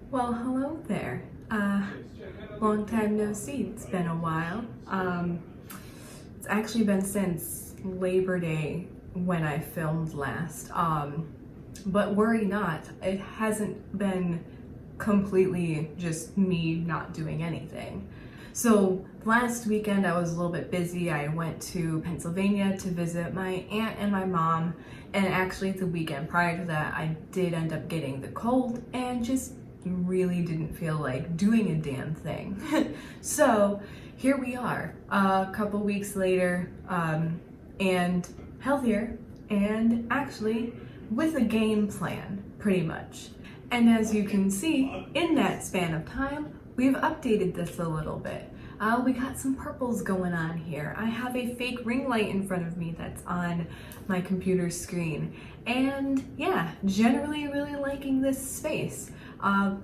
Well, hello there. Long time no see. It's been a while. It's actually been since Labor Day when I filmed last. But worry not, it hasn't been completely just me not doing anything. So last weekend I was a little bit busy. I went to Pennsylvania to visit my aunt and my mom, and actually the weekend prior to that I did end up getting the cold and just really didn't feel like doing a damn thing. So here we are, a couple weeks later, and healthier, and actually with a game plan, pretty much. And as you can see, in that span of time, we've updated this a little bit. We got some purples going on here. I have a fake ring light in front of me that's on my computer screen. And yeah, generally really liking this space.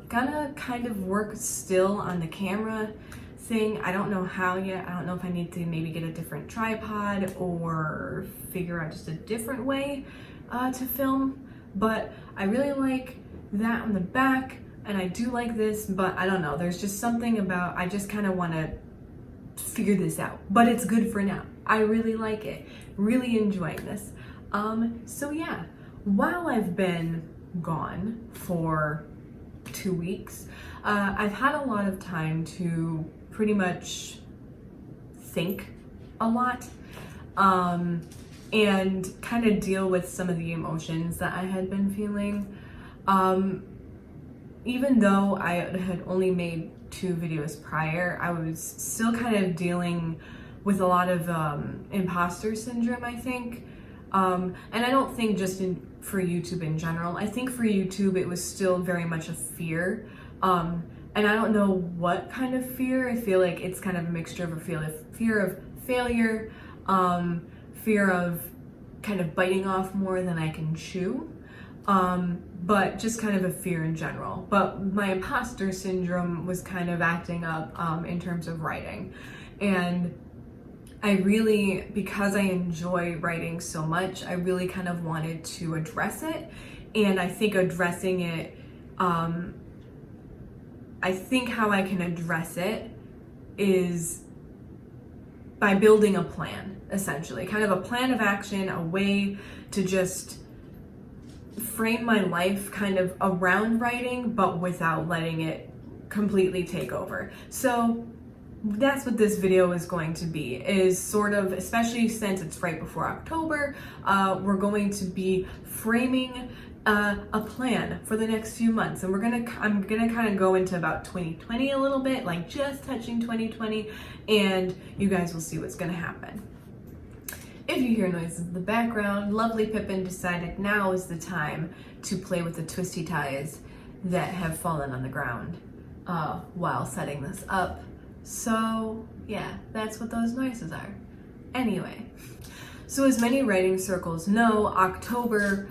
Gonna kind of work still on the camera thing. I don't know how yet. I don't know if I need to maybe get a different tripod or figure out just a different way to film. But I really like that on the back, and I do like this, but I don't know, there's just something about, I just kind of want to figure this out, but it's good for now. I really like it, really enjoying this. So yeah, while I've been gone for 2 weeks, I've had a lot of time to pretty much think a lot, and kind of deal with some of the emotions that I had been feeling. Even though I had only made 2 videos prior, I was still kind of dealing with a lot of imposter syndrome, I think. And I don't think just for YouTube in general. I think for YouTube it was still very much a fear. And I don't know what kind of fear. I feel like it's kind of a mixture of a fear of failure, fear of kind of biting off more than I can chew. But just kind of a fear in general. But my imposter syndrome was kind of acting up in terms of writing. And I really, because I enjoy writing so much, I really kind of wanted to address it. And I think addressing it, I think how I can address it is by building a plan, essentially. Kind of a plan of action, a way to just frame my life kind of around writing, but without letting it completely take over. So that's what this video is going to be, is sort of, especially since it's right before October, we're going to be framing a plan for the next few months, and I'm gonna kind of go into about 2020 a little bit, like just touching 2020, and you guys will see what's gonna happen. If you hear noises in the background, lovely Pippin decided now is the time to play with the twisty ties that have fallen on the ground while setting this up. So yeah, that's what those noises are. Anyway, so as many writing circles know, October,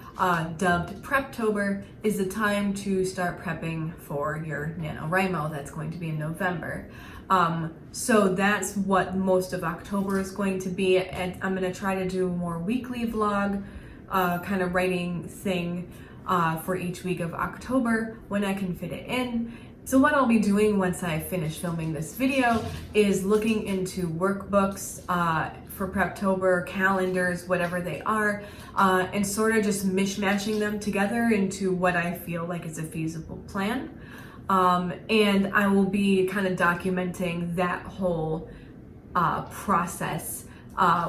dubbed Preptober, is the time to start prepping for your NaNoWriMo that's going to be in November. So that's what most of October is going to be, and I'm going to try to do a more weekly vlog kind of writing thing for each week of October when I can fit it in. So what I'll be doing once I finish filming this video is looking into workbooks for Preptober, calendars, whatever they are, and sort of just mishmashing them together into what I feel like is a feasible plan. And I will be kind of documenting that whole process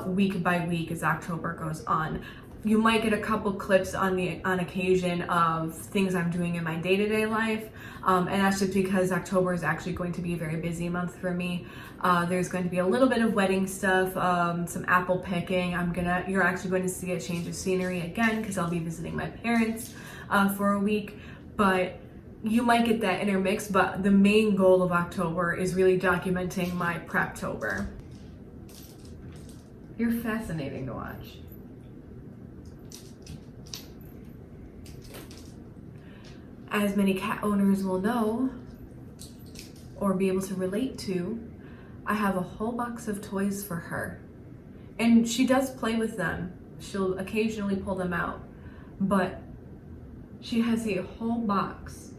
week by week as October goes on. You might get a couple clips on occasion of things I'm doing in my day-to-day life, and that's just because October is actually going to be a very busy month for me. There's going to be a little bit of wedding stuff, some apple picking. You're actually going to see a change of scenery again because I'll be visiting my parents for a week, but you might get that intermix. But the main goal of October is really documenting my Preptober. You're fascinating to watch. As many cat owners will know, or be able to relate to, I have a whole box of toys for her. And she does play with them. She'll occasionally pull them out. But she has a whole box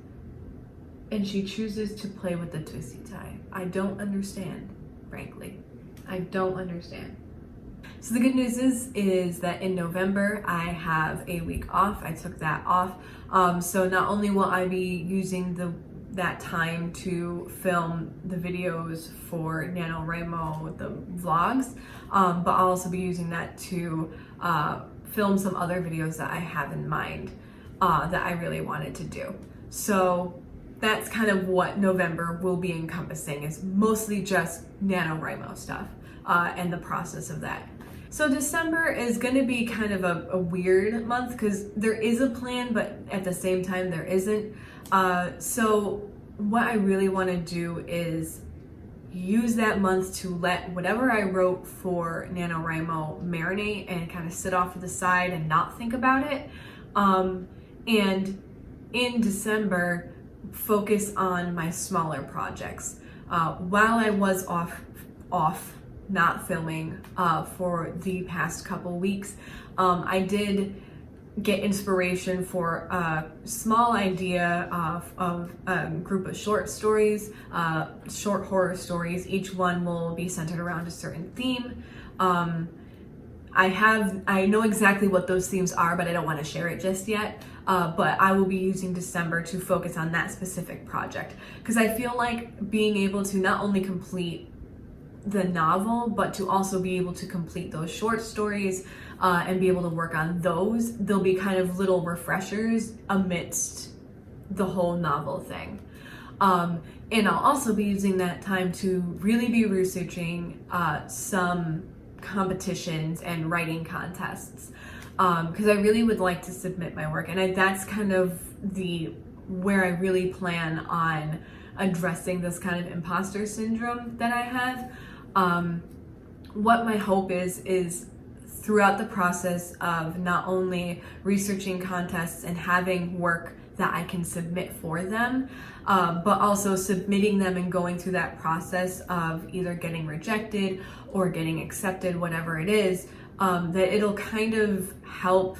and she chooses to play with the twisty tie. I don't understand, frankly. I don't understand. So the good news is that in November I have a week off. I took that off. So not only will I be using that time to film the videos for NaNoWriMo, the vlogs, but I'll also be using that to film some other videos that I have in mind that I really wanted to do. So that's kind of what November will be encompassing, is mostly just NaNoWriMo stuff and the process of that. So December is going to be kind of a weird month because there is a plan, but at the same time there isn't. So what I really want to do is use that month to let whatever I wrote for NaNoWriMo marinate and kind of sit off to the side and not think about it. And in December, focus on my smaller projects. While I was off not filming for the past couple weeks, I did get inspiration for a small idea of a group of short stories, short horror stories. Each one will be centered around a certain theme. I know exactly what those themes are, but I don't want to share it just yet. But I will be using December to focus on that specific project, because I feel like being able to not only complete the novel, but to also be able to complete those short stories and be able to work on those. They'll be kind of little refreshers amidst the whole novel thing. And I'll also be using that time to really be researching some competitions and writing contests, because I really would like to submit my work, and that's kind of where I really plan on addressing this kind of imposter syndrome that I have. What my hope is throughout the process of not only researching contests and having work that I can submit for them, but also submitting them and going through that process of either getting rejected or getting accepted, whatever it is, that it'll kind of help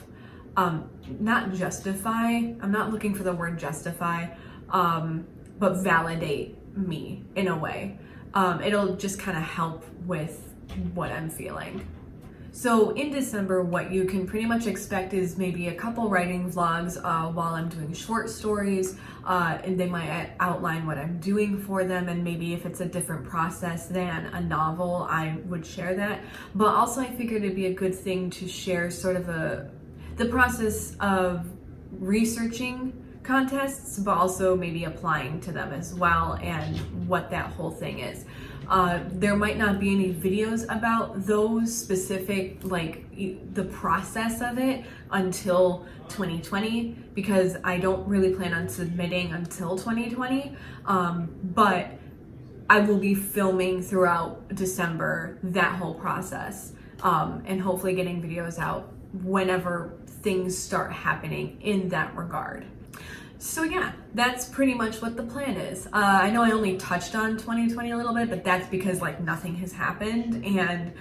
not justify, I'm not looking for the word justify, but validate me in a way. It'll just kind of help with what I'm feeling. So in December, what you can pretty much expect is maybe a couple writing vlogs while I'm doing short stories, and they might outline what I'm doing for them, and maybe if it's a different process than a novel, I would share that. But also I figured it'd be a good thing to share sort of the process of researching contests, but also maybe applying to them as well, and what that whole thing is. There might not be any videos about those specific, like the process of it, until 2020, because I don't really plan on submitting until 2020. But I will be filming throughout December that whole process, and hopefully getting videos out whenever things start happening in that regard. So yeah, that's pretty much what the plan is. I know I only touched on 2020 a little bit, but that's because like nothing has happened, and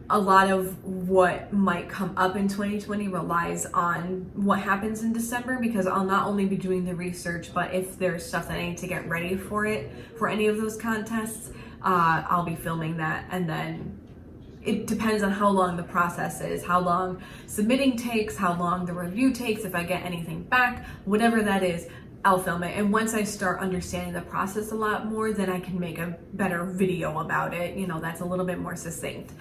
a lot of what might come up in 2020 relies on what happens in December, because I'll not only be doing the research, but if there's stuff that I need to get ready for any of those contests, I'll be filming that, and then it depends on how long the process is, how long submitting takes, how long the review takes, if I get anything back, whatever that is, I'll film it. And once I start understanding the process a lot more, then I can make a better video about it, that's a little bit more succinct.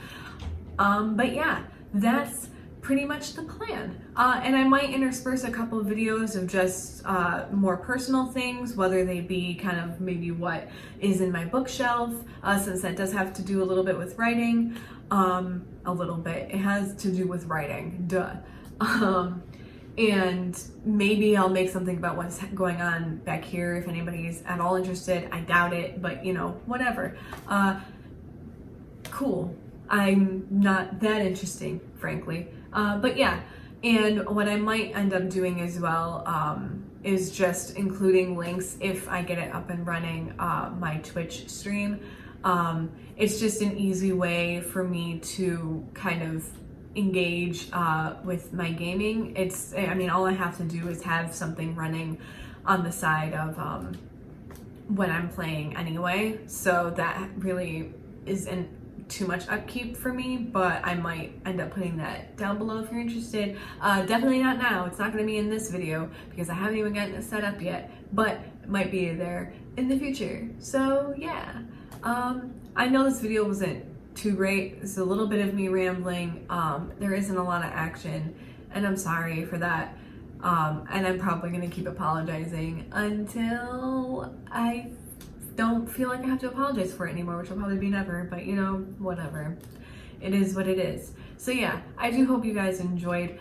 But yeah, that's pretty much the plan. And I might intersperse a couple of videos of just more personal things, whether they be kind of maybe what is in my bookshelf, since that does have to do a little bit with writing. A little bit. It has to do with writing, duh. And maybe I'll make something about what's going on back here if anybody's at all interested. I doubt it, but whatever. Cool. I'm not that interesting, frankly. But yeah, and what I might end up doing as well is just including links if I get it up and running, my Twitch stream. It's just an easy way for me to kind of engage with my gaming. All I have to do is have something running on the side of when I'm playing anyway, so that really isn't too much upkeep for me, but I might end up putting that down below if you're interested. Definitely not now. It's not going to be in this video because I haven't even gotten it set up yet, but it might be there in the future. So yeah, I know this video wasn't too great. It's a little bit of me rambling. There isn't a lot of action, and I'm sorry for that. And I'm probably going to keep apologizing until I don't feel like I have to apologize for it anymore, which will probably be never, but you know, whatever. It is what it is. So yeah, I do hope you guys enjoyed.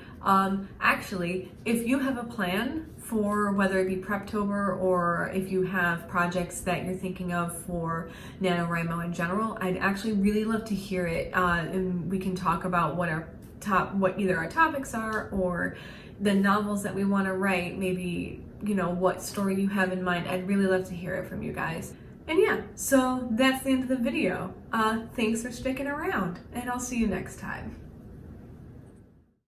Actually, if you have a plan for whether it be Preptober or if you have projects that you're thinking of for NaNoWriMo in general, I'd actually really love to hear it, and we can talk about what either our topics are or the novels that we want to write, maybe, you know, what story you have in mind. I'd really love to hear it from you guys. And yeah, so that's the end of the video. Thanks for sticking around, and I'll see you next time.